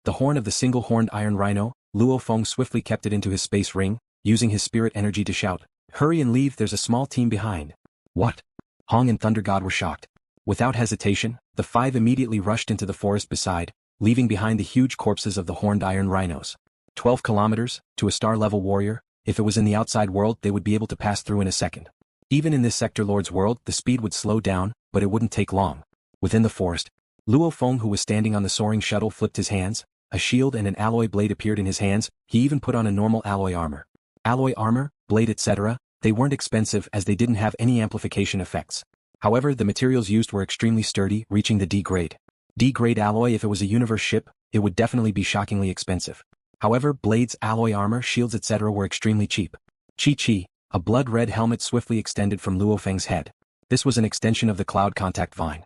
The horn of the single-horned iron rhino, Luo Feng swiftly kept it into his space ring, using his spirit energy to shout, "Hurry and leave, there's a small team behind." What? Hong and Thunder God were shocked. Without hesitation, the five immediately rushed into the forest beside, leaving behind the huge corpses of the horned iron rhinos. 12 kilometers, to a star-level warrior, if it was in the outside world they would be able to pass through in a second. Even in this Sector Lord's world the speed would slow down, but it wouldn't take long. Within the forest, Luo Feng, who was standing on the soaring shuttle, flipped his hands, a shield and an alloy blade appeared in his hands, he even put on a normal alloy armor. Alloy armor, blade etc., they weren't expensive as they didn't have any amplification effects. However, the materials used were extremely sturdy, reaching the D grade. D grade alloy. If it was a universe ship, it would definitely be shockingly expensive. However, blades, alloy armor, shields etc. were extremely cheap. Chi-Chi, a blood-red helmet swiftly extended from Luo Feng's head. This was an extension of the cloud contact vine.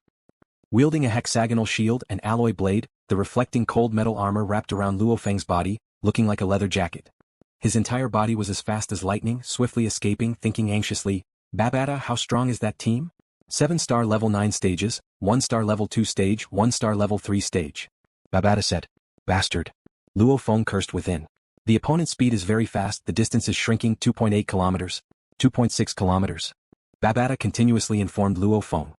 Wielding a hexagonal shield and alloy blade, the reflecting cold metal armor wrapped around Luo Feng's body, looking like a leather jacket. His entire body was as fast as lightning, swiftly escaping, thinking anxiously, "Babata, how strong is that team? 7-star level 9 stages, 1-star level 2 stage, 1-star level 3 stage." Babata said. "Bastard." Luo Feng cursed within. The opponent's speed is very fast, the distance is shrinking, 2.8 kilometers, 2.6 kilometers. Babata continuously informed Luo Feng.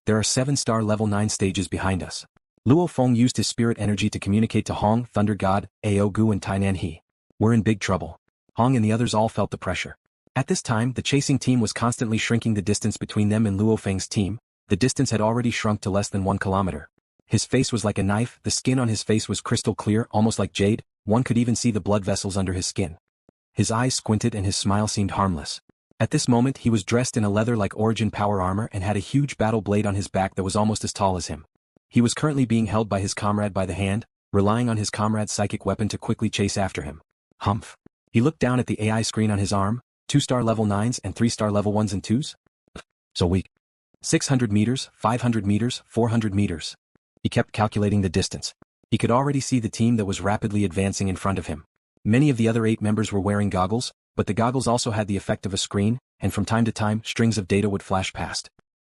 "There are 7-star level 9 stages behind us." Luo Feng used his spirit energy to communicate to Hong, Thunder God, Aogu and Tainan He. "We're in big trouble." Hong and the others all felt the pressure. At this time the chasing team was constantly shrinking the distance between them and Luo Feng's team. The distance had already shrunk to less than 1 kilometer. His face was like a knife, the skin on his face was crystal clear, almost like jade, one could even see the blood vessels under his skin. His eyes squinted and his smile seemed harmless. At this moment he was dressed in a leather-like origin power armor and had a huge battle blade on his back that was almost as tall as him. He was currently being held by his comrade by the hand, relying on his comrade's psychic weapon to quickly chase after him. Humph. He looked down at the AI screen on his arm, 2-star level 9s and 3-star level 1s and 2s? So weak. 600 meters, 500 meters, 400 meters. He kept calculating the distance. He could already see the team that was rapidly advancing in front of him. Many of the other 8 members were wearing goggles, but the goggles also had the effect of a screen, and from time to time strings of data would flash past.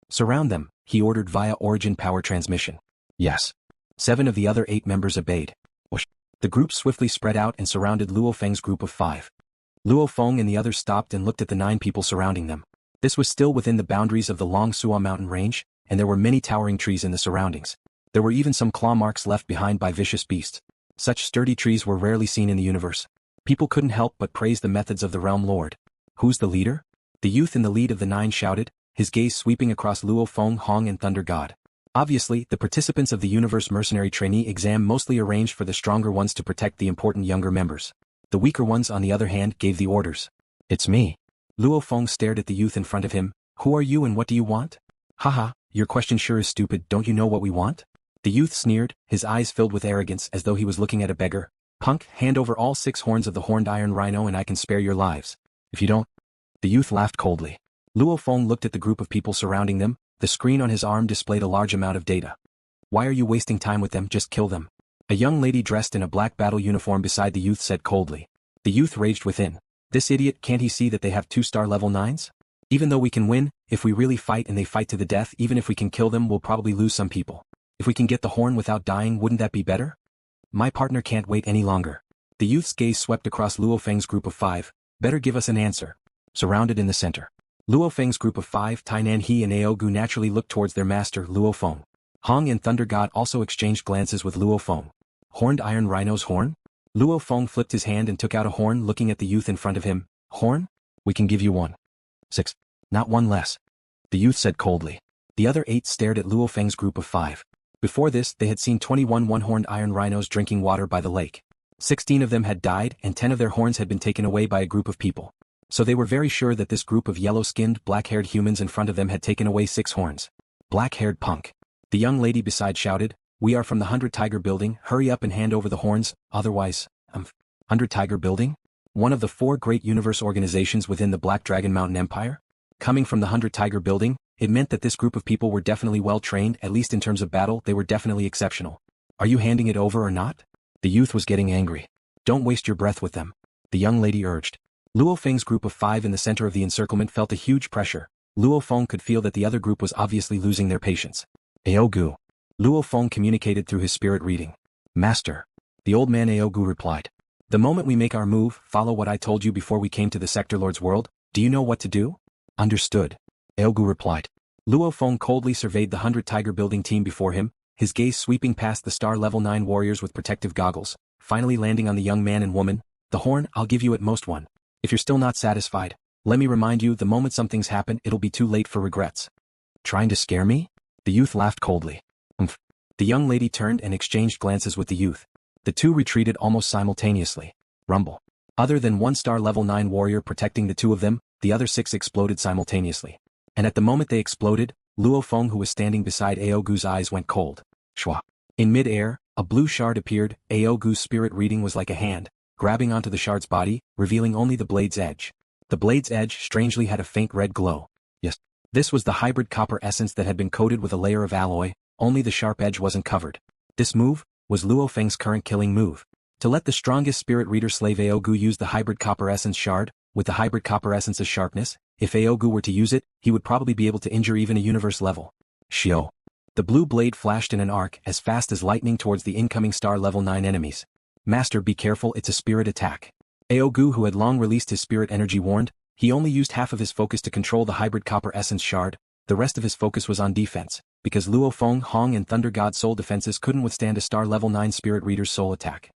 "Surround them," he ordered via origin power transmission. Yes. 7 of the other 8 members obeyed. Whoosh. The group swiftly spread out and surrounded Luo Feng's group of 5. Luo Feng and the others stopped and looked at the 9 people surrounding them. This was still within the boundaries of the Long Suo Mountain Range, and there were many towering trees in the surroundings. There were even some claw marks left behind by vicious beasts. Such sturdy trees were rarely seen in the universe. People couldn't help but praise the methods of the Realm Lord. "Who's the leader?" The youth in the lead of the 9 shouted, his gaze sweeping across Luo Feng, Hong and Thunder God. Obviously, the participants of the Universe Mercenary trainee exam mostly arranged for the stronger ones to protect the important younger members. The weaker ones on the other hand gave the orders. "It's me." Luo Feng stared at the youth in front of him. "Who are you and what do you want?" "Haha, your question sure is stupid, don't you know what we want?" The youth sneered, his eyes filled with arrogance as though he was looking at a beggar. "Punk, hand over all 6 horns of the horned iron rhino and I can spare your lives. If you don't..." The youth laughed coldly. Luo Feng looked at the group of people surrounding them. The screen on his arm displayed a large amount of data. "Why are you wasting time with them? Just kill them." A young lady dressed in a black battle uniform beside the youth said coldly. The youth raged within. "This idiot, can't he see that they have 2-star level 9s? Even though we can win, if we really fight and they fight to the death, even if we can kill them, we'll probably lose some people. If we can get the horn without dying, wouldn't that be better? My partner can't wait any longer." The youth's gaze swept across Luo Feng's group of 5. "Better give us an answer." Surrounded in the center. Luo Feng's group of 5, Tainan He and Aogu naturally looked towards their master, Luo Feng. Hong and Thunder God also exchanged glances with Luo Feng. "Horned iron rhino's horn?" Luo Feng flipped his hand and took out a horn, looking at the youth in front of him. "Horn? We can give you 1. 6. Not 1 less." The youth said coldly. The other 8 stared at Luo Feng's group of 5. Before this, they had seen 21 one-horned iron rhinos drinking water by the lake. 16 of them had died and 10 of their horns had been taken away by a group of people. So they were very sure that this group of yellow-skinned, black-haired humans in front of them had taken away 6 horns. "Black-haired punk." The young lady beside shouted, "We are from the 100 Tiger Building, hurry up and hand over the horns, otherwise..." 100 Tiger Building? One of the 4 great universe organizations within the Black Dragon Mountain Empire? Coming from the 100 Tiger Building, it meant that this group of people were definitely well trained, at least in terms of battle, they were definitely exceptional. "Are you handing it over or not?" The youth was getting angry. "Don't waste your breath with them," the young lady urged. Luo Feng's group of 5 in the center of the encirclement felt a huge pressure. Luo Feng could feel that the other group was obviously losing their patience. "Aogu." Luo Feng communicated through his spirit reading. "Master." The old man Aogu replied. The moment we make our move, follow what I told you before we came to the Sector Lord's world. Do you know what to do? Understood. Aogu replied. Luo Feng coldly surveyed the 100 Tiger building team before him, his gaze sweeping past the star level 9 warriors with protective goggles, finally landing on the young man and woman. The horn, I'll give you at most one. If you're still not satisfied, let me remind you, the moment something's happened, it'll be too late for regrets. Trying to scare me? The youth laughed coldly. Umph. The young lady turned and exchanged glances with the youth. The two retreated almost simultaneously. Rumble. Other than one star level 9 warrior protecting the two of them, the other 6 exploded simultaneously. And at the moment they exploded, Luo Feng, who was standing beside Aogu's, eyes went cold. Shwa. In mid-air, a blue shard appeared. Aogu's spirit reading was like a hand, grabbing onto the shard's body, revealing only the blade's edge. The blade's edge strangely had a faint red glow. Yes. This was the hybrid copper essence that had been coated with a layer of alloy, only the sharp edge wasn't covered. This move was Luo Feng's current killing move. To let the strongest spirit reader slave Aogu use the hybrid copper essence shard, with the hybrid copper essence's sharpness, if Aogu were to use it, he would probably be able to injure even a universe level. Shio. The blue blade flashed in an arc as fast as lightning towards the incoming star level 9 enemies. Master, be careful, it's a spirit attack. Aogu, who had long released his spirit energy, warned. He only used half of his focus to control the hybrid copper essence shard, the rest of his focus was on defense, because Luo Feng, Hong and Thunder God soul defenses couldn't withstand a star level 9 spirit reader's soul attack.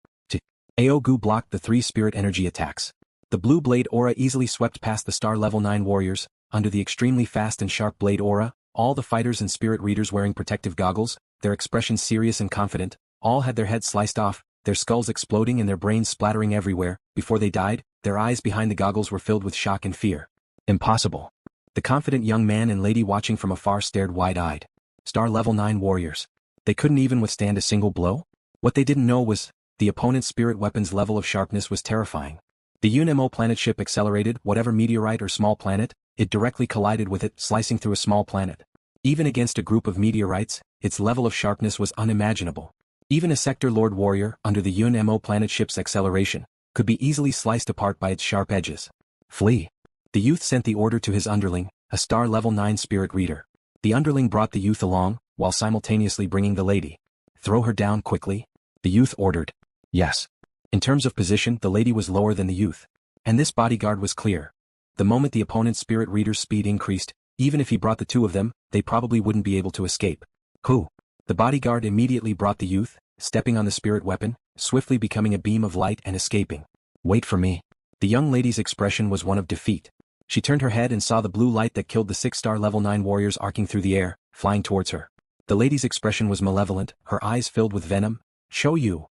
Aogu blocked the 3 spirit energy attacks. The blue blade aura easily swept past the star level 9 warriors. Under the extremely fast and sharp blade aura, all the fighters and spirit readers wearing protective goggles, their expressions serious and confident, all had their heads sliced off, their skulls exploding and their brains splattering everywhere. Before they died, their eyes behind the goggles were filled with shock and fear. Impossible. The confident young man and lady watching from afar stared wide-eyed. Star level 9 warriors. They couldn't even withstand a single blow? What they didn't know was, the opponent's spirit weapon's level of sharpness was terrifying. The UNMO planet ship accelerated whatever meteorite or small planet, it directly collided with it, slicing through a small planet. Even against a group of meteorites, its level of sharpness was unimaginable. Even a Sector Lord warrior, under the UNMO planet ship's acceleration, could be easily sliced apart by its sharp edges. Flee. The youth sent the order to his underling, a star level 9 spirit reader. The underling brought the youth along, while simultaneously bringing the lady. Throw her down quickly. The youth ordered. Yes. In terms of position, the lady was lower than the youth. And this bodyguard was clear. The moment the opponent's spirit reader's speed increased, even if he brought the two of them, they probably wouldn't be able to escape. Who? The bodyguard immediately brought the youth, stepping on the spirit weapon, swiftly becoming a beam of light and escaping. Wait for me. The young lady's expression was one of defeat. She turned her head and saw the blue light that killed the 6-star level 9 warriors arcing through the air, flying towards her. The lady's expression was malevolent, her eyes filled with venom. Chou Yu.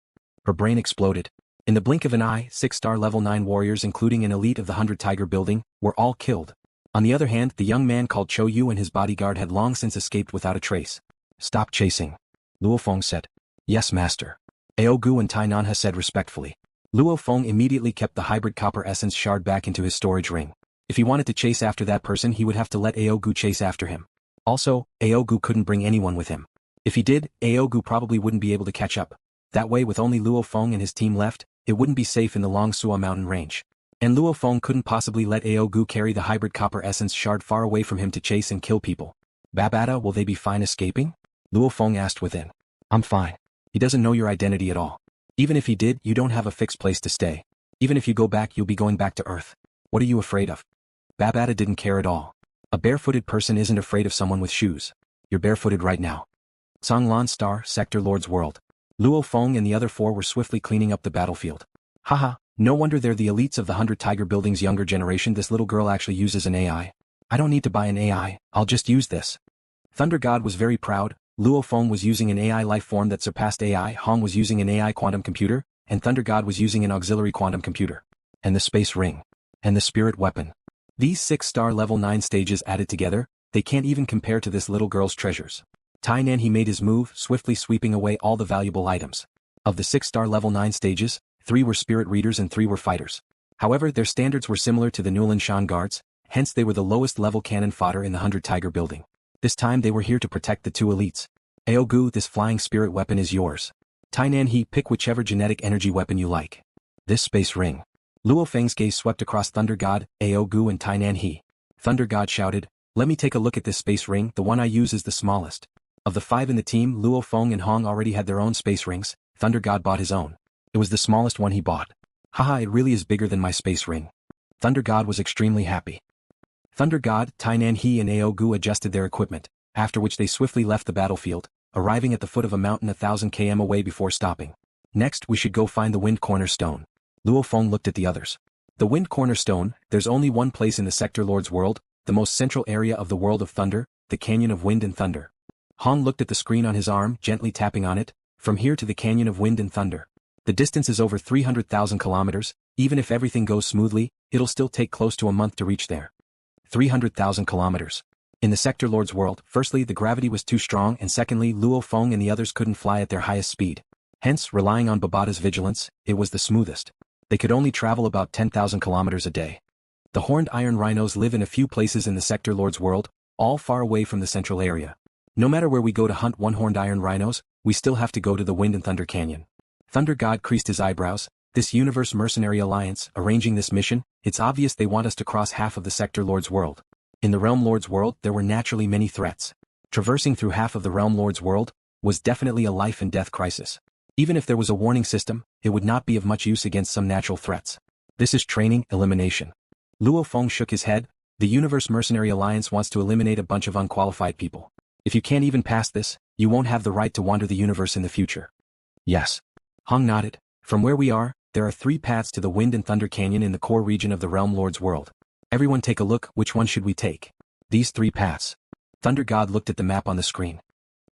Her brain exploded. In the blink of an eye, 6-star level 9 warriors, including an elite of the 100 Tiger building, were all killed. On the other hand, the young man called Chou Yu and his bodyguard had long since escaped without a trace. Stop chasing. Luo Feng said. Yes, master. Aogu and Tainanha said respectfully. Luo Feng immediately kept the hybrid copper essence shard back into his storage ring. If he wanted to chase after that person, he would have to let Aogu chase after him. Also, Aogu couldn't bring anyone with him. If he did, Aogu probably wouldn't be able to catch up. That way, with only Luo Feng and his team left, it wouldn't be safe in the Long Suo Mountain Range. And Luo Feng couldn't possibly let Aogu carry the hybrid copper essence shard far away from him to chase and kill people. Babata, will they be fine escaping? Luo Feng asked within. I'm fine. He doesn't know your identity at all. Even if he did, you don't have a fixed place to stay. Even if you go back, you'll be going back to Earth. What are you afraid of? Babata didn't care at all. A barefooted person isn't afraid of someone with shoes. You're barefooted right now. SwallowedStar, Sector Lord's world. Luo Feng and the other 4 were swiftly cleaning up the battlefield. Haha, no wonder they're the elites of the 100 Tiger building's younger generation. This little girl actually uses an AI. I don't need to buy an AI, I'll just use this. Thunder God was very proud. Luo Feng was using an AI life form that surpassed AI, Hong was using an AI quantum computer, and Thunder God was using an auxiliary quantum computer. And the space ring. And the spirit weapon. These 6-star level 9 stages added together, they can't even compare to this little girl's treasures. Tainan, he made his move, swiftly sweeping away all the valuable items. Of the 6-star level 9 stages, 3 were spirit readers and 3 were fighters. However, their standards were similar to the Nulan Shan guards, hence they were the lowest level cannon fodder in the 100 Tiger building. This time they were here to protect the 2 elites. Aogu, this flying spirit weapon is yours. Tainan, he, pick whichever genetic energy weapon you like. This space ring. LuoFeng's gaze swept across Thunder God, Aogu and Tainan he. Thunder God shouted, let me take a look at this space ring, the one I use is the smallest. Of the 5 in the team, Luo Feng and Hong already had their own space rings, Thunder God bought his own. It was the smallest one he bought. Haha, it really is bigger than my space ring. Thunder God was extremely happy. Thunder God, Tainan He and Ao Gu adjusted their equipment, after which they swiftly left the battlefield, arriving at the foot of a mountain 1,000 km away before stopping. Next we should go find the Wind Cornerstone. LuoFeng looked at the others. The Wind Cornerstone, there's only one place in the Sector Lord's world, the most central area of the World of Thunder, the Canyon of Wind and Thunder. Hong looked at the screen on his arm, gently tapping on it. From here to the Canyon of Wind and Thunder. The distance is over 300,000 kilometers. Even if everything goes smoothly, it'll still take close to a month to reach there. 300,000 kilometers. In the Sector Lord's world, firstly the gravity was too strong and secondly Luo Feng and the others couldn't fly at their highest speed. Hence, relying on Babata's vigilance, it was the smoothest. They could only travel about 10,000 kilometers a day. The horned iron rhinos live in a few places in the Sector Lord's world, all far away from the central area. No matter where we go to hunt one-horned iron rhinos, we still have to go to the Wind and Thunder Canyon. Thunder God creased his eyebrows. This Universe Mercenary Alliance, arranging this mission, it's obvious they want us to cross half of the Sector Lord's world. In the Realm Lord's world there were naturally many threats. Traversing through half of the Realm Lord's world was definitely a life and death crisis. Even if there was a warning system, it would not be of much use against some natural threats. This is training elimination. Luo Feng shook his head. The Universe Mercenary Alliance wants to eliminate a bunch of unqualified people. If you can't even pass this, you won't have the right to wander the universe in the future. Yes. Hong nodded. From where we are, there are 3 paths to the Wind and Thunder Canyon in the core region of the Realm Lord's world. Everyone take a look, which one should we take? These 3 paths. Thunder God looked at the map on the screen.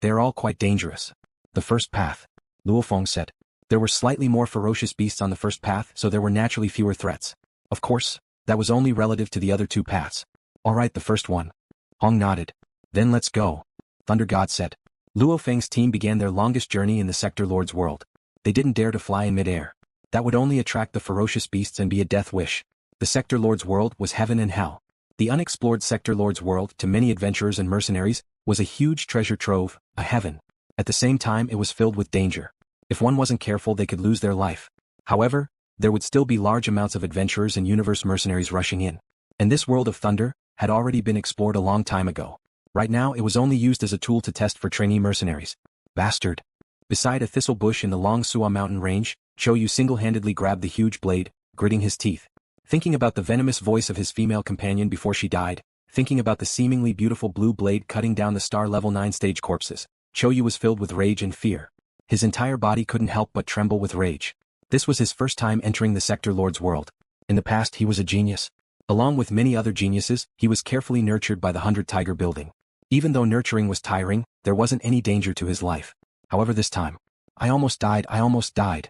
They are all quite dangerous. The first path. LuoFeng said. There were slightly more ferocious beasts on the first path, so there were naturally fewer threats. Of course, that was only relative to the other 2 paths. Alright, the first one. Hong nodded. Then let's go. Thunder God said. LuoFeng's team began their longest journey in the Sector Lord's world. They didn't dare to fly in mid-air. That would only attract the ferocious beasts and be a death wish. The Sector Lord's world was heaven and hell. The unexplored Sector Lord's world, to many adventurers and mercenaries, was a huge treasure trove, a heaven. At the same time it was filled with danger. If one wasn't careful they could lose their life. However, there would still be large amounts of adventurers and universe mercenaries rushing in. And this world of thunder had already been explored a long time ago. Right now it was only used as a tool to test for trainee mercenaries. Bastard. Beside a thistle bush in the Long Suo Mountain Range, Chou Yu single-handedly grabbed the huge blade, gritting his teeth. Thinking about the venomous voice of his female companion before she died, thinking about the seemingly beautiful blue blade cutting down the star level 9 stage corpses, Chou Yu was filled with rage and fear. His entire body couldn't help but tremble with rage. This was his first time entering the Sector Lord's world. In the past he was a genius. Along with many other geniuses, he was carefully nurtured by the 100 Tiger building. Even though nurturing was tiring, there wasn't any danger to his life. However this time, I almost died.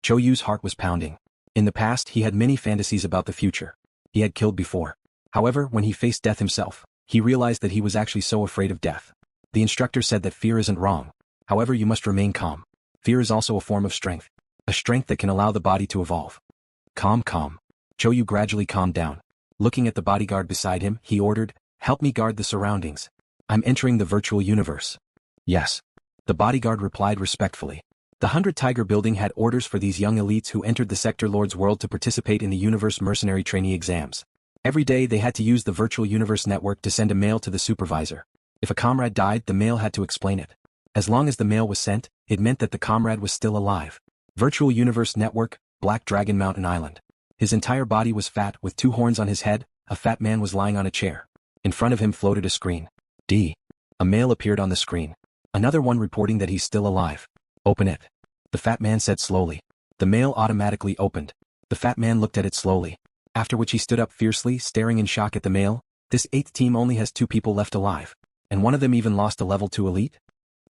Chou Yu's heart was pounding. In the past he had many fantasies about the future. He had killed before. However, when he faced death himself, he realized that he was actually so afraid of death. The instructor said that fear isn't wrong. However, you must remain calm. Fear is also a form of strength. A strength that can allow the body to evolve. Calm. Chou Yu gradually calmed down. Looking at the bodyguard beside him, he ordered, "Help me guard the surroundings. I'm entering the virtual universe." Yes. The bodyguard replied respectfully. The 100 Tiger building had orders for these young elites who entered the Sector Lord's world to participate in the Universe Mercenary trainee exams. Every day they had to use the virtual universe network to send a mail to the supervisor. If a comrade died, the mail had to explain it. As long as the mail was sent, it meant that the comrade was still alive. Virtual Universe Network, Black Dragon Mountain Island. His entire body was fat with 2 horns on his head. A fat man was lying on a chair. In front of him floated a screen. A mail appeared on the screen. Another one reporting that he's still alive. Open it. The fat man said slowly. The mail automatically opened. The fat man looked at it slowly. After which he stood up fiercely, staring in shock at the mail. This 8th team only has 2 people left alive. And one of them even lost a level 2 elite?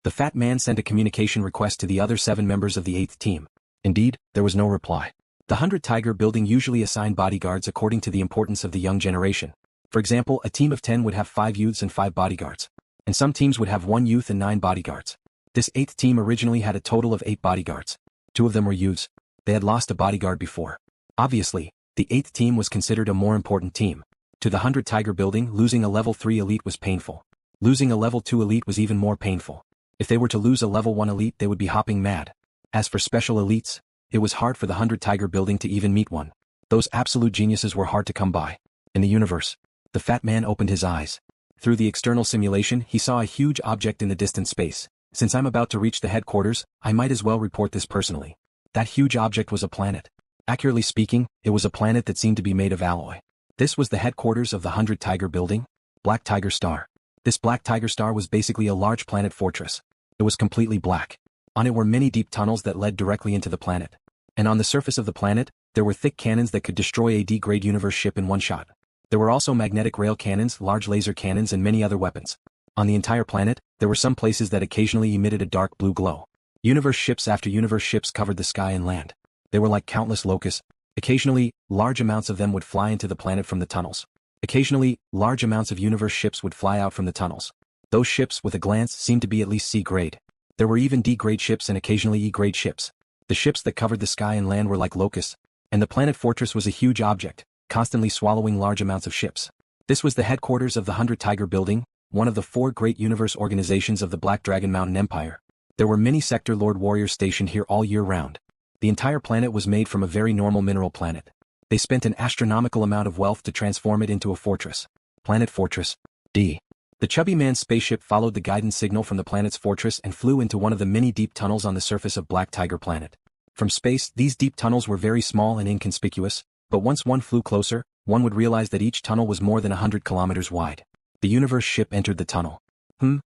The fat man sent a communication request to the other 7 members of the 8th team. Indeed, there was no reply. The 100 Tiger building usually assigned bodyguards according to the importance of the young generation. For example, a team of 10 would have 5 youths and 5 bodyguards. And some teams would have 1 youth and 9 bodyguards. This 8th team originally had a total of 8 bodyguards. 2 of them were youths. They had lost a bodyguard before. Obviously, the 8th team was considered a more important team. To the 100 Tiger building, losing a level 3 elite was painful. Losing a level 2 elite was even more painful. If they were to lose a level 1 elite, they would be hopping mad. As for special elites, it was hard for the 100 Tiger building to even meet one. Those absolute geniuses were hard to come by. In the universe, the fat man opened his eyes. Through the external simulation, he saw a huge object in the distant space. Since I'm about to reach the headquarters, I might as well report this personally. That huge object was a planet. Accurately speaking, it was a planet that seemed to be made of alloy. This was the headquarters of the 100 Tiger Building, Black Tiger Star. This Black Tiger Star was basically a large planet fortress. It was completely black. On it were many deep tunnels that led directly into the planet. And on the surface of the planet, there were thick cannons that could destroy a D-grade universe ship in one shot. There were also magnetic rail cannons, large laser cannons and many other weapons. On the entire planet, there were some places that occasionally emitted a dark blue glow. Universe ships after universe ships covered the sky and land. They were like countless locusts. Occasionally, large amounts of them would fly into the planet from the tunnels. Occasionally, large amounts of universe ships would fly out from the tunnels. Those ships, with a glance, seemed to be at least C-grade. There were even D-grade ships and occasionally E-grade ships. The ships that covered the sky and land were like locusts, and the planet fortress was a huge object, constantly swallowing large amounts of ships. This was the headquarters of the 100 Tiger Building, one of the 4 great universe organizations of the Black Dragon Mountain Empire. There were many sector lord warriors stationed here all year round. The entire planet was made from a very normal mineral planet. They spent an astronomical amount of wealth to transform it into a fortress. Planet Fortress. D. The chubby man's spaceship followed the guidance signal from the planet's fortress and flew into one of the many deep tunnels on the surface of Black Tiger Planet. From space, these deep tunnels were very small and inconspicuous, but once one flew closer, one would realize that each tunnel was more than 100 kilometers wide. The universe ship entered the tunnel.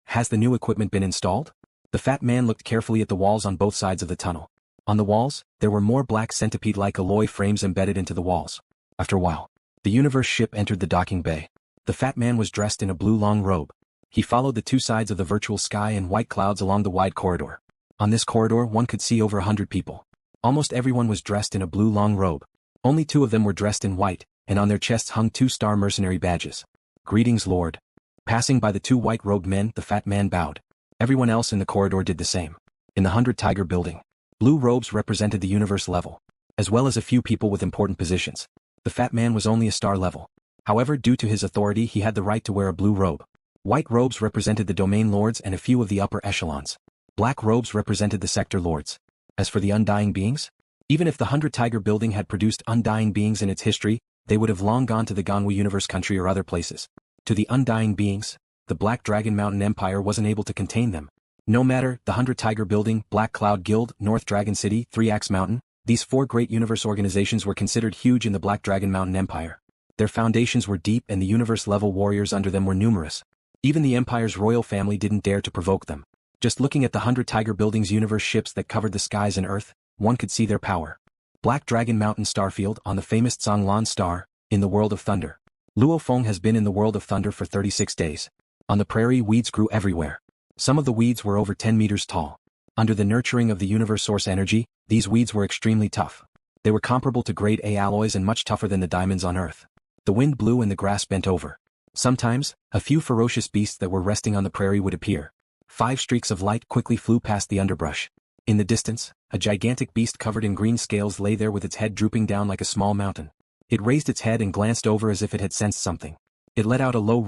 Has the new equipment been installed? The fat man looked carefully at the walls on both sides of the tunnel. On the walls, there were more black centipede-like alloy frames embedded into the walls. After a while, the universe ship entered the docking bay. The fat man was dressed in a blue long robe. He followed the 2 sides of the virtual sky and white clouds along the wide corridor. On this corridor one could see over 100 people. Almost everyone was dressed in a blue long robe. Only 2 of them were dressed in white, and on their chests hung 2-star mercenary badges. Greetings, Lord. Passing by the 2 white-robed men, the fat man bowed. Everyone else in the corridor did the same. In the 100 Tiger Building, blue robes represented the universe level, as well as a few people with important positions. The fat man was only a star level. However, due to his authority he had the right to wear a blue robe. White robes represented the domain lords and a few of the upper echelons. Black robes represented the sector lords. As for the undying beings, even if the 100 Tiger Building had produced undying beings in its history, they would have long gone to the Ganwu Universe country or other places. To the undying beings, the Black Dragon Mountain Empire wasn't able to contain them. No matter, the 100 Tiger Building, Black Cloud Guild, North Dragon City, 3-Axe Mountain, these 4 great universe organizations were considered huge in the Black Dragon Mountain Empire. Their foundations were deep and the universe-level warriors under them were numerous. Even the Empire's royal family didn't dare to provoke them. Just looking at the 100 Tiger Building's universe ships that covered the skies and earth, one could see their power. Black Dragon Mountain Starfield on the famous Zhanglan Star, in the World of Thunder. LuoFeng has been in the World of Thunder for 36 days. On the prairie weeds grew everywhere. Some of the weeds were over 10 meters tall. Under the nurturing of the universe source energy, these weeds were extremely tough. They were comparable to grade A alloys and much tougher than the diamonds on Earth. The wind blew and the grass bent over. Sometimes, a few ferocious beasts that were resting on the prairie would appear. 5 streaks of light quickly flew past the underbrush. In the distance, a gigantic beast covered in green scales lay there with its head drooping down like a small mountain. It raised its head and glanced over as if it had sensed something. It let out a low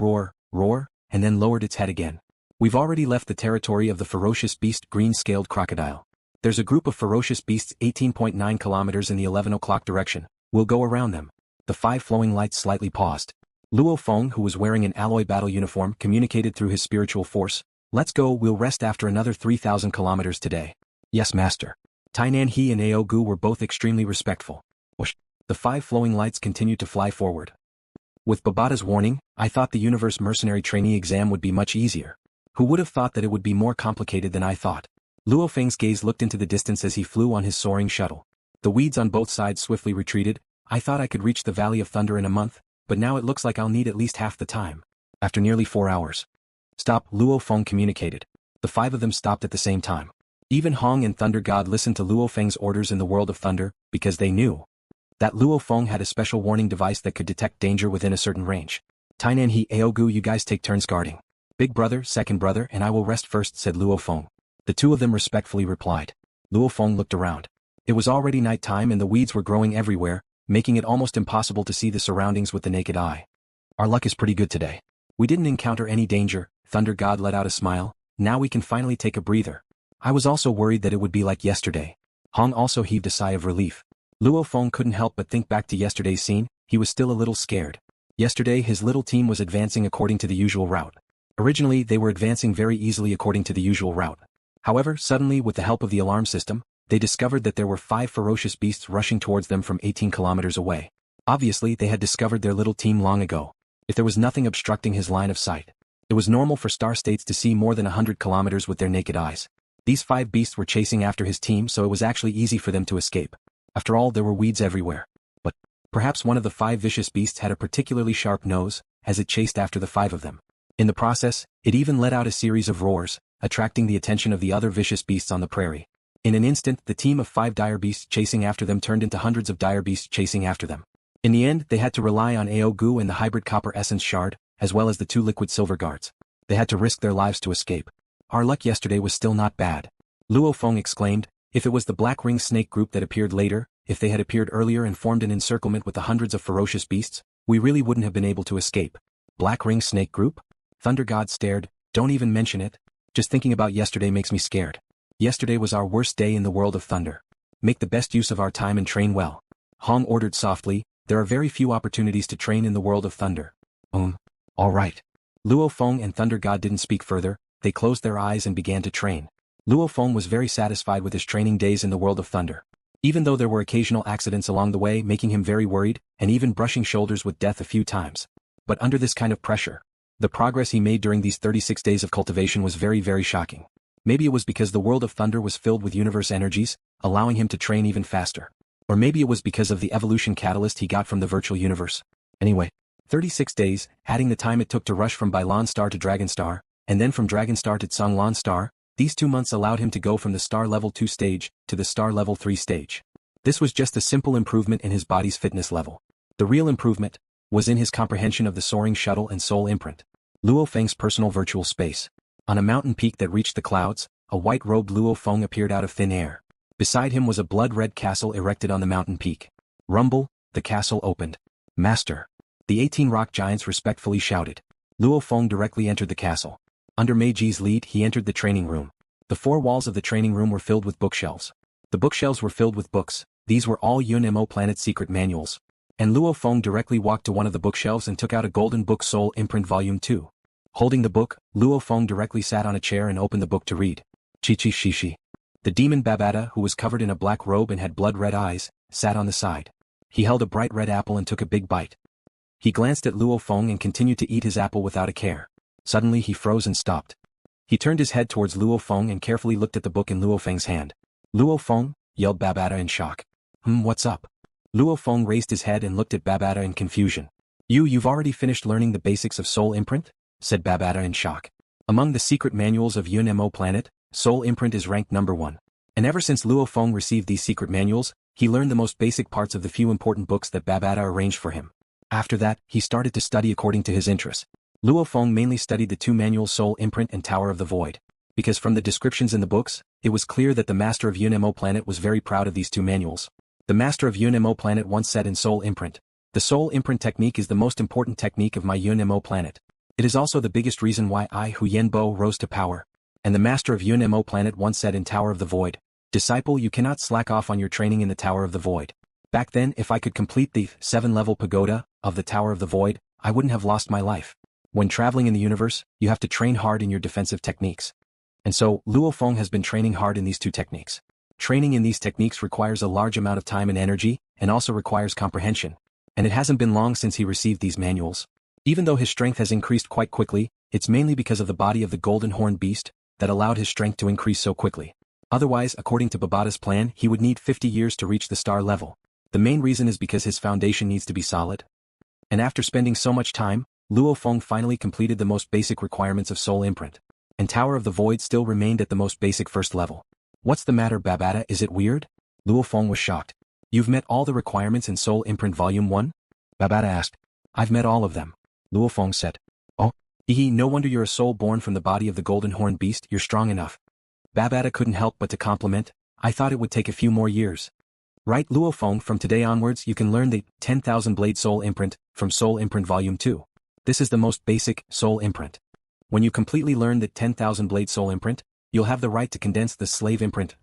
roar, and then lowered its head again. We've already left the territory of the ferocious beast green-scaled crocodile. There's a group of ferocious beasts 18.9 kilometers in the 11 o'clock direction. We'll go around them. The 5 flowing lights slightly paused. Luo Feng, who was wearing an alloy battle uniform, communicated through his spiritual force. Let's go, we'll rest after another 3,000 kilometers today. Yes, master. Tainan He and Aogu were both extremely respectful. Whoosh. The 5 flowing lights continued to fly forward. With Babata's warning, I thought the Universe Mercenary trainee exam would be much easier. Who would have thought that it would be more complicated than I thought? LuoFeng's gaze looked into the distance as he flew on his soaring shuttle. The weeds on both sides swiftly retreated. I thought I could reach the Valley of Thunder in a month, but now it looks like I'll need at least half the time. After nearly 4 hours. Stop, LuoFeng communicated. The 5 of them stopped at the same time. Even Hong and Thunder God listened to LuoFeng's orders in the World of Thunder, because they knew that LuoFeng had a special warning device that could detect danger within a certain range. Tainan He Aogu, you guys take turns guarding. Big brother, second brother, and I will rest first, said LuoFeng. The 2 of them respectfully replied. LuoFeng looked around. It was already night time and the weeds were growing everywhere, making it almost impossible to see the surroundings with the naked eye. Our luck is pretty good today. We didn't encounter any danger. Thunder God let out a smile. Now we can finally take a breather. I was also worried that it would be like yesterday. Hong also heaved a sigh of relief. LuoFeng couldn't help but think back to yesterday's scene. He was still a little scared. Yesterday his little team was advancing according to the usual route. Originally they were advancing very easily according to the usual route. However, suddenly with the help of the alarm system, they discovered that there were 5 ferocious beasts rushing towards them from 18 kilometers away. Obviously, they had discovered their little team long ago. If there was nothing obstructing his line of sight, it was normal for star states to see more than 100 kilometers with their naked eyes. These 5 beasts were chasing after his team, so it was actually easy for them to escape. After all, there were weeds everywhere. But perhaps one of the 5 vicious beasts had a particularly sharp nose, as it chased after the 5 of them. In the process, it even let out a series of roars, attracting the attention of the other vicious beasts on the prairie. In an instant, the team of 5 dire beasts chasing after them turned into hundreds of dire beasts chasing after them. In the end, they had to rely on AO Goo and the hybrid copper essence shard, as well as the 2 liquid silver guards. They had to risk their lives to escape. Our luck yesterday was still not bad. Luo Feng exclaimed. If it was the Black Ring Snake group that appeared later, if they had appeared earlier and formed an encirclement with the hundreds of ferocious beasts, we really wouldn't have been able to escape. Black Ring Snake group? Thunder God stared. Don't even mention it. Just thinking about yesterday makes me scared. Yesterday was our worst day in the world of thunder. Make the best use of our time and train well. Hong ordered softly. There are very few opportunities to train in the world of thunder. All right. Luo Feng and Thunder God didn't speak further. They closed their eyes and began to train. Luo Feng was very satisfied with his training days in the world of thunder. Even though there were occasional accidents along the way making him very worried, and even brushing shoulders with death a few times. But under this kind of pressure, the progress he made during these 36 days of cultivation was very, very shocking. Maybe it was because the world of thunder was filled with universe energies, allowing him to train even faster. Or maybe it was because of the evolution catalyst he got from the virtual universe. Anyway, 36 days, adding the time it took to rush from Bailan Star to Dragon Star, and then from Dragon Star to Tsanglan Star, these 2 months allowed him to go from the Star Level 2 stage to the Star Level 3 stage. This was just a simple improvement in his body's fitness level. The real improvement was in his comprehension of the soaring shuttle and soul imprint. Luo Feng's personal virtual space. On a mountain peak that reached the clouds, a white-robed Luo Feng appeared out of thin air. Beside him was a blood-red castle erected on the mountain peak. Rumble, the castle opened. Master. The 18 rock giants respectfully shouted. Luo Feng directly entered the castle. Under Meiji's lead, he entered the training room. The 4 walls of the training room were filled with bookshelves. The bookshelves were filled with books. These were all Yun-Mo Planet's secret manuals. And Luo Feng directly walked to one of the bookshelves and took out a golden book Soul Imprint Volume 2. Holding the book, Luo Feng directly sat on a chair and opened the book to read. Chi-Chi Shishi. The demon Babata, who was covered in a black robe and had blood-red eyes, sat on the side. He held a bright red apple and took a big bite. He glanced at Luo Feng and continued to eat his apple without a care. Suddenly he froze and stopped. He turned his head towards Luo Feng and carefully looked at the book in Luo Feng's hand. Luo Feng, yelled Babata in shock. What's up? Luo Feng raised his head and looked at Babata in confusion. You've already finished learning the basics of Soul Imprint? Said Babata in shock. Among the secret manuals of Yun-Mo Planet, Soul Imprint is ranked number 1. And ever since Luo Feng received these secret manuals, he learned the most basic parts of the few important books that Babata arranged for him. After that, he started to study according to his interests. Luo Feng mainly studied the 2 manuals Soul Imprint and Tower of the Void. Because from the descriptions in the books, it was clear that the master of Yun-Mo Planet was very proud of these 2 manuals. The master of Yun-Mo Planet once said in Soul Imprint, "The Soul Imprint technique is the most important technique of my Yun-Mo Planet. It is also the biggest reason why I, Hu Yenbo, rose to power." And the master of Yun-Mo Planet once said in Tower of the Void, "Disciple, you cannot slack off on your training in the Tower of the Void." Back then, if I could complete the 7-level pagoda of the Tower of the Void, I wouldn't have lost my life. When traveling in the universe, you have to train hard in your defensive techniques. And so, Luo Feng has been training hard in these 2 techniques. Training in these techniques requires a large amount of time and energy, and also requires comprehension. And it hasn't been long since he received these manuals. Even though his strength has increased quite quickly, it's mainly because of the body of the golden horned beast that allowed his strength to increase so quickly. Otherwise, according to Babata's plan, he would need 50 years to reach the star level. The main reason is because his foundation needs to be solid. And after spending so much time, Luo Feng finally completed the most basic requirements of Soul Imprint. And Tower of the Void still remained at the most basic first level. What's the matter, Babata? Is it weird? Luo Feng was shocked. You've met all the requirements in Soul Imprint Volume 1? Babata asked. I've met all of them. Luo Feng said. Oh, no wonder you're a soul born from the body of the golden horned beast, you're strong enough. Babata couldn't help but to compliment. I thought it would take a few more years. Right, Luo Feng, from today onwards you can learn the 10,000 Blade Soul Imprint from Soul Imprint Volume 2. This is the most basic Soul Imprint. When you completely learn the 10,000 Blade Soul Imprint, you'll have the right to condense the Slave Imprint,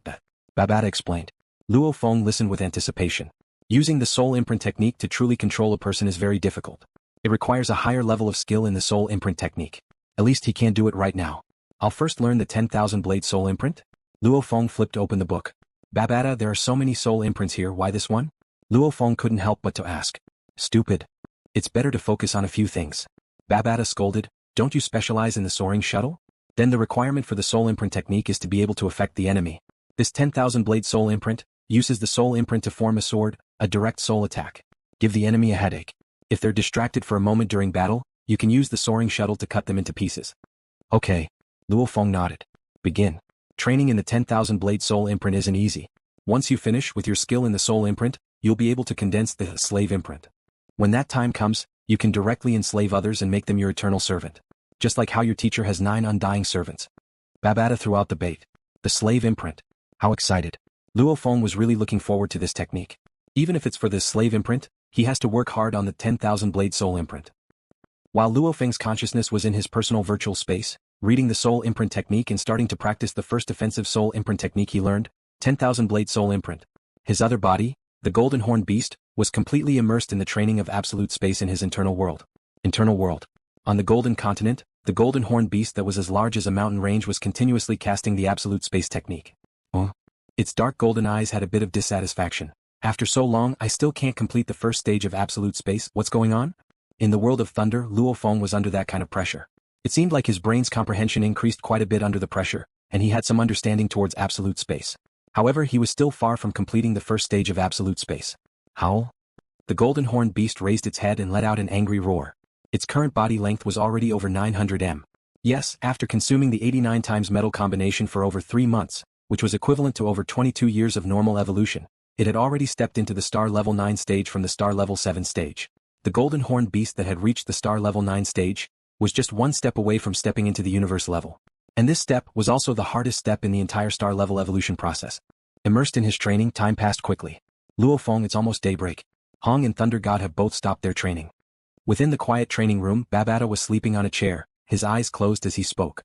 Babata explained. Luo Feng listened with anticipation. Using the Soul Imprint technique to truly control a person is very difficult. It requires a higher level of skill in the Soul Imprint technique. At least he can't do it right now. I'll first learn the 10,000 Blade Soul Imprint. Luo Feng flipped open the book. Babata, there are so many soul imprints here, why this one? Luo Feng couldn't help but to ask. Stupid. It's better to focus on a few things. Babata scolded, don't you specialize in the soaring shuttle? Then the requirement for the soul imprint technique is to be able to affect the enemy. This 10,000 blade soul imprint uses the soul imprint to form a sword, a direct soul attack. Give the enemy a headache. If they're distracted for a moment during battle, you can use the soaring shuttle to cut them into pieces. Okay. Luo Feng nodded. Begin. Training in the 10,000 blade soul imprint isn't easy. Once you finish with your skill in the soul imprint, you'll be able to condense the slave imprint. When that time comes, you can directly enslave others and make them your eternal servant. Just like how your teacher has 9 undying servants. Babata threw out the bait. The slave imprint. How excited. Luo Feng was really looking forward to this technique. Even if it's for this slave imprint, he has to work hard on the 10,000 blade soul imprint. While Luo Feng's consciousness was in his personal virtual space, reading the soul imprint technique and starting to practice the first offensive soul imprint technique he learned, 10,000 blade soul imprint. His other body, the golden horned beast, was completely immersed in the training of absolute space in his internal world. Internal world. On the golden continent, the golden horned beast that was as large as a mountain range was continuously casting the absolute space technique. Its dark golden eyes had a bit of dissatisfaction. After so long, I still can't complete the first stage of absolute space, what's going on? In the world of thunder, Luo Feng was under that kind of pressure. It seemed like his brain's comprehension increased quite a bit under the pressure, and he had some understanding towards absolute space. However, he was still far from completing the first stage of absolute space. Howl? The golden horned beast raised its head and let out an angry roar. Its current body length was already over 900 m. Yes, after consuming the 89 times metal combination for over 3 months, which was equivalent to over 22 years of normal evolution, it had already stepped into the star level 9 stage from the star level 7 stage. The golden horned beast that had reached the star level 9 stage was just one step away from stepping into the universe level. And this step was also the hardest step in the entire star level evolution process. Immersed in his training, time passed quickly. Luo Feng, it's almost daybreak. Hong and Thunder God have both stopped their training. Within the quiet training room, Babata was sleeping on a chair, his eyes closed as he spoke.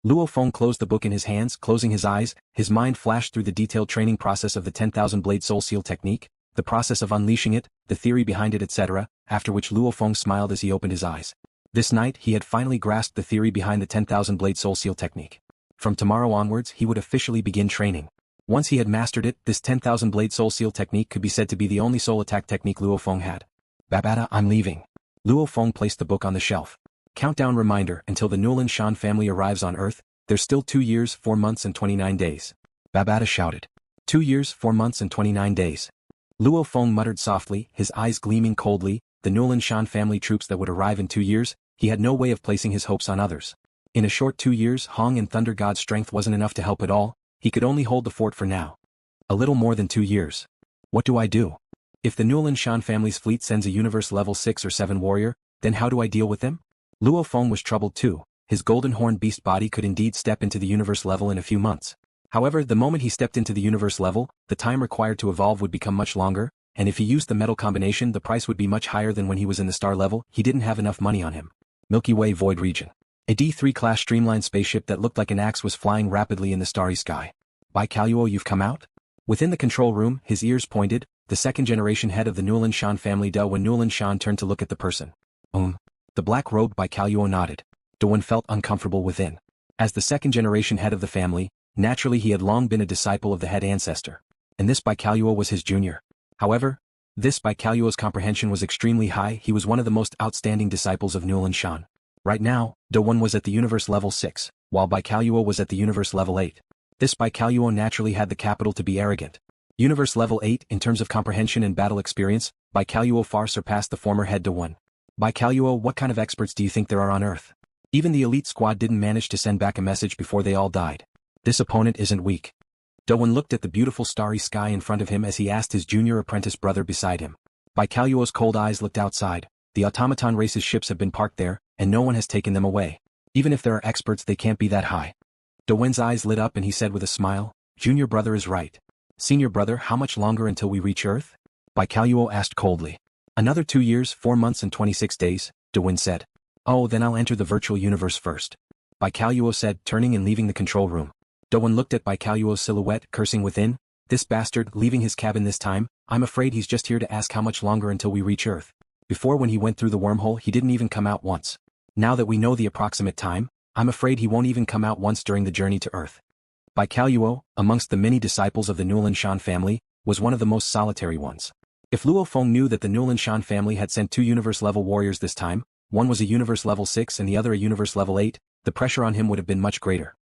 Luo Feng closed the book in his hands, closing his eyes, his mind flashed through the detailed training process of the 10,000 blade soul seal technique, the process of unleashing it, the theory behind it, etc., after which Luo Feng smiled as he opened his eyes. This night, he had finally grasped the theory behind the 10,000 blade soul seal technique. From tomorrow onwards, he would officially begin training. Once he had mastered it, this 10,000 blade soul seal technique could be said to be the only soul attack technique Luo Feng had. Babata, I'm leaving. Luo Feng placed the book on the shelf. Countdown reminder, until the Nulan Shan family arrives on Earth, there's still 2 years, 4 months and 29 days. Babata shouted. 2 years, 4 months and 29 days. Luo Feng muttered softly, his eyes gleaming coldly, the Nulan Shan family troops that would arrive in 2 years, he had no way of placing his hopes on others. In a short 2 years, Hong and Thunder God's strength wasn't enough to help at all, he could only hold the fort for now. A little more than 2 years. What do I do? If the Nulan Shan family's fleet sends a universe level 6 or 7 warrior, then how do I deal with them? Luo Feng was troubled too. His golden horn beast body could indeed step into the universe level in a few months. However, the moment he stepped into the universe level, the time required to evolve would become much longer, and if he used the metal combination, the price would be much higher than when he was in the star level. He didn't have enough money on him. Milky Way Void Region. A D3 class streamlined spaceship that looked like an axe was flying rapidly in the starry sky. By Kaluo, you've come out? Within the control room, his ears pointed, the second-generation head of the Nulan Shan family when Nulan Shan turned to look at the person. The black-robed Bai Kaluo nodded. Doan felt uncomfortable within. As the second-generation head of the family, naturally he had long been a disciple of the head ancestor. And this Bai Kaluo was his junior. However, this Bai Kaluo's comprehension was extremely high. He was one of the most outstanding disciples of Nulan Shan. Right now, Doan was at the universe level 6, while Bai Kaluo was at the universe level 8. This Bai Kaluo naturally had the capital to be arrogant. Universe level 8, in terms of comprehension and battle experience, Bai Kaluo far surpassed the former head Doan. Bai Kaluo, what kind of experts do you think there are on Earth? Even the elite squad didn't manage to send back a message before they all died. This opponent isn't weak. Doan looked at the beautiful starry sky in front of him as he asked his junior apprentice brother beside him. Bai Kaluo's cold eyes looked outside. The automaton race's ships have been parked there, and no one has taken them away. Even if there are experts, they can't be that high. Doan's eyes lit up and he said with a smile, Junior brother is right. Senior brother, how much longer until we reach Earth? Bai Kaluo asked coldly. Another 2 years, 4 months and 26 days, Doan said. Oh, then I'll enter the virtual universe first. Bai Kaluo said, turning and leaving the control room. Doan looked at Bai Kaluo's silhouette, cursing within. This bastard, leaving his cabin this time, I'm afraid he's just here to ask how much longer until we reach Earth. Before, when he went through the wormhole, he didn't even come out once. Now that we know the approximate time, I'm afraid he won't even come out once during the journey to Earth. By Luo, amongst the many disciples of the Nulinshan family, was one of the most solitary ones. If Luo Feng knew that the Nulinshan family had sent 2 universe-level warriors this time, one was a universe level 6 and the other a universe level 8, the pressure on him would have been much greater.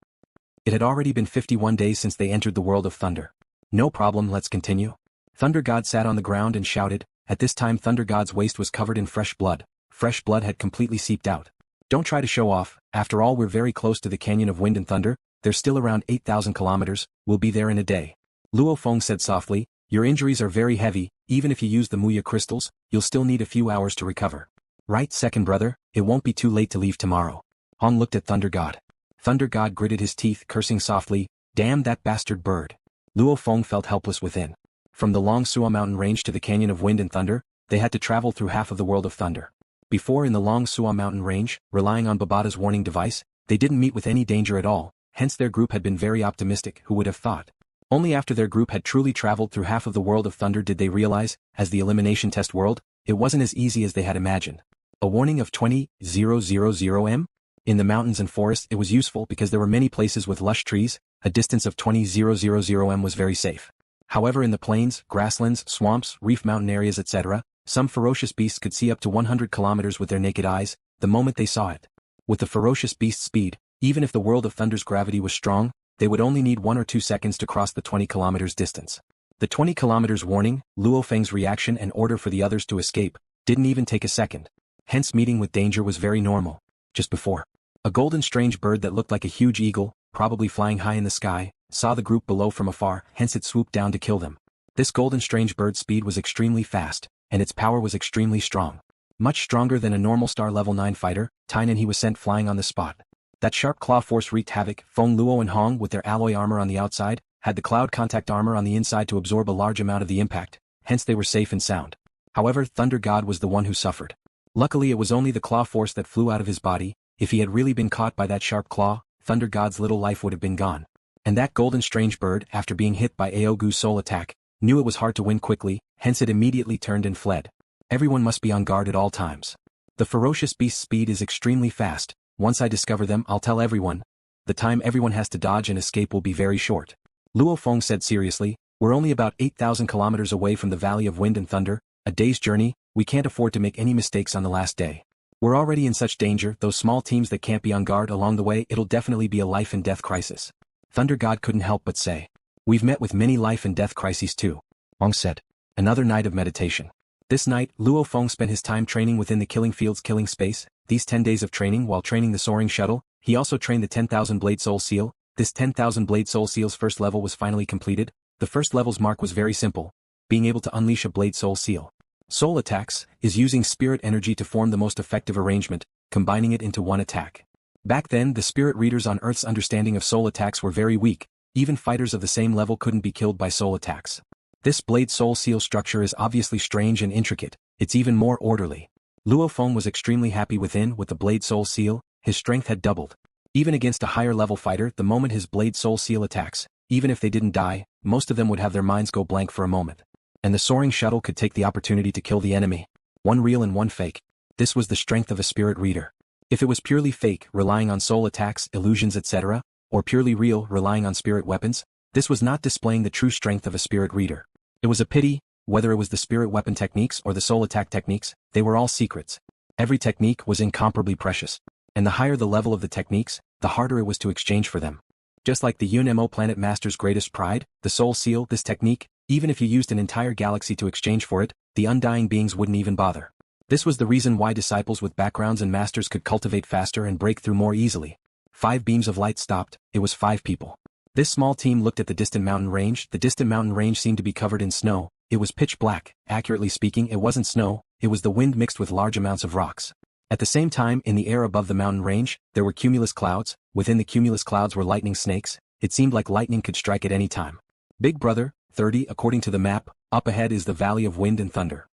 It had already been 51 days since they entered the world of thunder. No problem, let's continue. Thunder God sat on the ground and shouted. At this time Thunder God's waist was covered in fresh blood. Fresh blood had completely seeped out. Don't try to show off, after all we're very close to the Canyon of Wind and Thunder, there's still around 8,000 kilometers, we'll be there in a day. Luo Feng said softly, your injuries are very heavy, even if you use the Muya crystals, you'll still need a few hours to recover. Right, second brother, it won't be too late to leave tomorrow. Hong looked at Thunder God. Thunder God gritted his teeth, cursing softly, damn that bastard bird. Luo Feng felt helpless within. From the Long Suo Mountain Range to the Canyon of Wind and Thunder, they had to travel through half of the world of thunder. Before in the Long Suo Mountain Range, relying on Babada's warning device, they didn't meet with any danger at all, hence their group had been very optimistic, who would have thought. Only after their group had truly traveled through half of the world of thunder did they realize, as the elimination test world, it wasn't as easy as they had imagined. A warning of 20,000 m? In the mountains and forests it was useful because there were many places with lush trees, a distance of 20,000 m was very safe. However, in the plains, grasslands, swamps, reef mountain areas etc., some ferocious beasts could see up to 100 kilometers with their naked eyes, the moment they saw it. With the ferocious beast's speed, even if the world of thunder's gravity was strong, they would only need 1 or 2 seconds to cross the 20 kilometers distance. The 20 kilometers warning, LuoFeng's reaction and order for the others to escape, didn't even take a second. Hence meeting with danger was very normal. Just before, a golden strange bird that looked like a huge eagle, probably flying high in the sky, saw the group below from afar, hence it swooped down to kill them. This golden strange bird's speed was extremely fast, and its power was extremely strong. Much stronger than a normal star level 9 fighter, Tainan he was sent flying on the spot. That sharp claw force wreaked havoc. Feng Luo and Hong with their alloy armor on the outside, had the cloud contact armor on the inside to absorb a large amount of the impact, hence they were safe and sound. However, Thunder God was the one who suffered. Luckily it was only the claw force that flew out of his body. If he had really been caught by that sharp claw, Thunder God's little life would have been gone. And that golden strange bird, after being hit by Aogu's soul attack, knew it was hard to win quickly, hence it immediately turned and fled. Everyone must be on guard at all times. The ferocious beast's speed is extremely fast. Once I discover them I'll tell everyone. The time everyone has to dodge and escape will be very short. Luo Feng said seriously, we're only about 8,000 kilometers away from the Valley of Wind and Thunder, a day's journey, we can't afford to make any mistakes on the last day. We're already in such danger, those small teams that can't be on guard along the way, it'll definitely be a life and death crisis. Thunder God couldn't help but say. We've met with many life and death crises too. Hong said. Another night of meditation. This night, Luo Feng spent his time training within the killing field's killing space. These 10 days of training while training the soaring shuttle, he also trained the 10,000 Blade Soul Seal. This 10,000 Blade Soul Seal's first level was finally completed. The first level's mark was very simple, being able to unleash a Blade Soul Seal. Soul attacks is using spirit energy to form the most effective arrangement, combining it into one attack. Back then the spirit readers on Earth's understanding of soul attacks were very weak, even fighters of the same level couldn't be killed by soul attacks. This Blade Soul Seal structure is obviously strange and intricate, it's even more orderly. Luo Feng was extremely happy with the Blade Soul Seal, his strength had doubled. Even against a higher level fighter, the moment his Blade Soul Seal attacks, even if they didn't die, most of them would have their minds go blank for a moment. And the soaring shuttle could take the opportunity to kill the enemy. One real and one fake. This was the strength of a spirit reader. If it was purely fake, relying on soul attacks, illusions etc., or purely real, relying on spirit weapons, this was not displaying the true strength of a spirit reader. It was a pity, whether it was the spirit weapon techniques or the soul attack techniques, they were all secrets. Every technique was incomparably precious. And the higher the level of the techniques, the harder it was to exchange for them. Just like the UNMO Planet Master's greatest pride, the Soul Seal, this technique, even if you used an entire galaxy to exchange for it, the undying beings wouldn't even bother. This was the reason why disciples with backgrounds and masters could cultivate faster and break through more easily. 5 beams of light stopped, it was 5 people. This small team looked at the distant mountain range. The distant mountain range seemed to be covered in snow. It was pitch black. Accurately speaking, it wasn't snow, it was the wind mixed with large amounts of rocks. At the same time, in the air above the mountain range, there were cumulus clouds. Within the cumulus clouds were lightning snakes. It seemed like lightning could strike at any time. Big Brother, 30, according to the map, up ahead is the Valley of Wind and Thunder.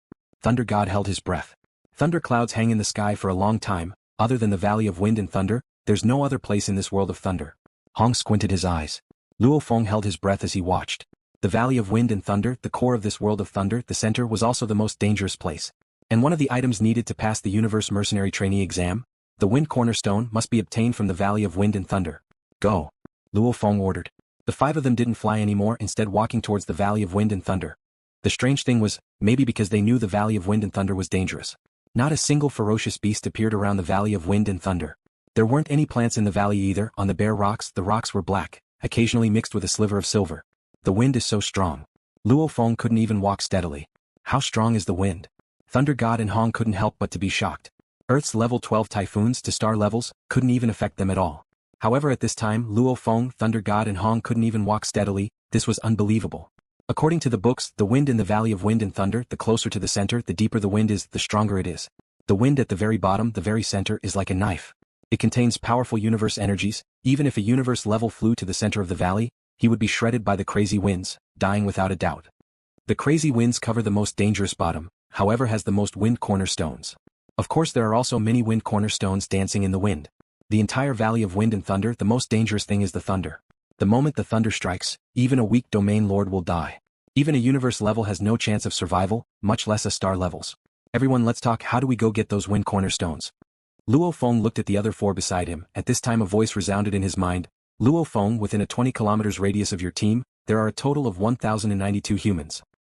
Thunder God held his breath. Thunder clouds hang in the sky for a long time. Other than the Valley of Wind and Thunder, there's no other place in this world of thunder. Hong squinted his eyes. Luo Feng held his breath as he watched. The Valley of Wind and Thunder, the core of this world of thunder, the center, was also the most dangerous place. And one of the items needed to pass the Universe Mercenary trainee exam, the Wind Cornerstone, must be obtained from the Valley of Wind and Thunder. Go. Luo Feng ordered. The 5 of them didn't fly anymore, instead walking towards the Valley of Wind and Thunder. The strange thing was, maybe because they knew the Valley of Wind and Thunder was dangerous. Not a single ferocious beast appeared around the Valley of Wind and Thunder. There weren't any plants in the valley either. On the bare rocks, the rocks were black, occasionally mixed with a sliver of silver. The wind is so strong. LuoFeng couldn't even walk steadily. How strong is the wind? Thunder God and Hong couldn't help but to be shocked. Earth's level 12 typhoons to star levels couldn't even affect them at all. However, at this time, LuoFeng, Thunder God and Hong couldn't even walk steadily. This was unbelievable. According to the books, the wind in the Valley of Wind and Thunder, the closer to the center, the deeper the wind is, the stronger it is. The wind at the very bottom, the very center, is like a knife. It contains powerful universe energies. Even if a universe level flew to the center of the valley, he would be shredded by the crazy winds, dying without a doubt. The crazy winds cover the most dangerous bottom, however has the most wind cornerstones. Of course there are also many wind cornerstones dancing in the wind. The entire Valley of Wind and Thunder, the most dangerous thing is the thunder. The moment the thunder strikes, even a weak domain lord will die. Even a universe level has no chance of survival, much less a star levels. Everyone, let's talk. How do we go get those wind cornerstones? LuoFeng looked at the other 4 beside him. At this time a voice resounded in his mind. LuoFeng, within a 20 kilometers radius of your team, there are a total of 1,092 humans.